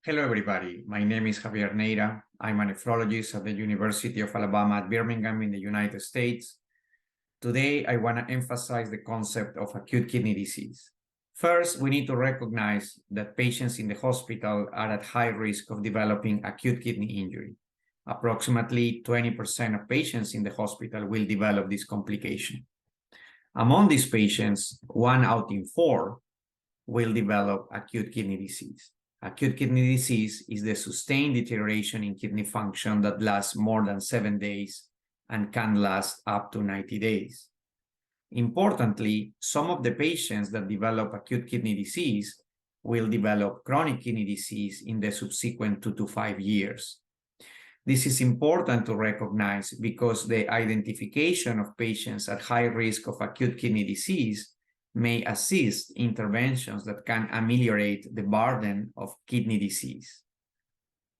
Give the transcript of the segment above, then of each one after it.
Hello, everybody. My name is Javier Neira. I'm a nephrologist at the University of Alabama at Birmingham in the United States. Today, I want to emphasize the concept of acute kidney disease. First, we need to recognize that patients in the hospital are at high risk of developing acute kidney injury. Approximately 20% of patients in the hospital will develop this complication. Among these patients, 1 out in 4 will develop acute kidney disease. Acute kidney disease is the sustained deterioration in kidney function that lasts more than 7 days and can last up to 90 days. Importantly, some of the patients that develop acute kidney disease will develop chronic kidney disease in the subsequent 2 to 5 years. This is important to recognize because the identification of patients at high risk of acute kidney disease may assist interventions that can ameliorate the burden of kidney disease.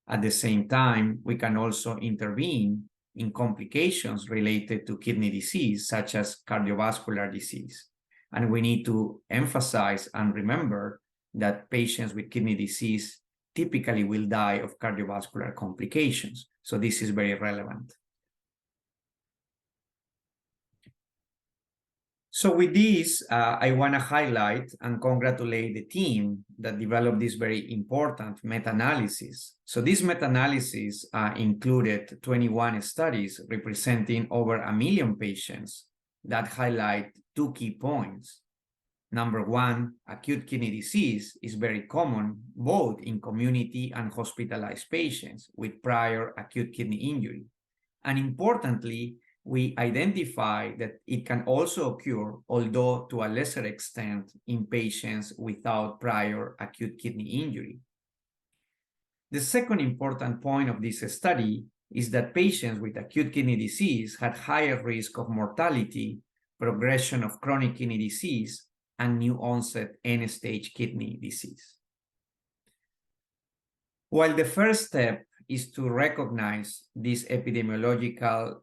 At the same time, we can also intervene in complications related to kidney disease, such as cardiovascular disease. And we need to emphasize and remember that patients with kidney disease typically will die of cardiovascular complications. So this is very relevant. So with this, I want to highlight and congratulate the team that developed this very important meta-analysis. So this meta-analysis included 21 studies representing over 1 million patients that highlight 2 key points. Number 1, acute kidney disease is very common both in community and hospitalized patients with prior acute kidney injury. And importantly, we identify that it can also occur, although to a lesser extent, in patients without prior acute kidney injury. The second important point of this study is that patients with acute kidney disease had higher risk of mortality, progression of chronic kidney disease, and new onset end-stage kidney disease. While the first step is to recognize this epidemiological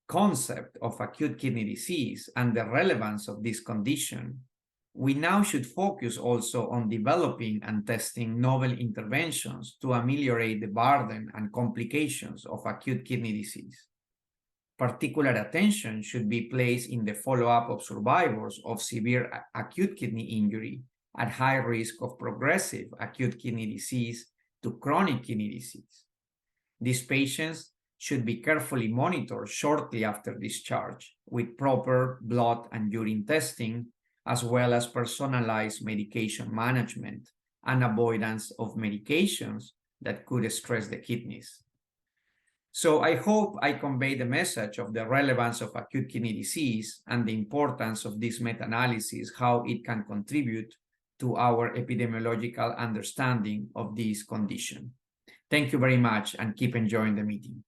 concept of acute kidney disease and the relevance of this condition, we now should focus also on developing and testing novel interventions to ameliorate the burden and complications of acute kidney disease. Particular attention should be placed in the follow-up of survivors of severe acute kidney injury at high risk of progressive acute kidney disease to chronic kidney disease. These patients should be carefully monitored shortly after discharge with proper blood and urine testing, as well as personalized medication management and avoidance of medications that could stress the kidneys. So I hope I convey the message of the relevance of acute kidney disease and the importance of this meta-analysis, how it can contribute to our epidemiological understanding of this condition. Thank you very much and keep enjoying the meeting.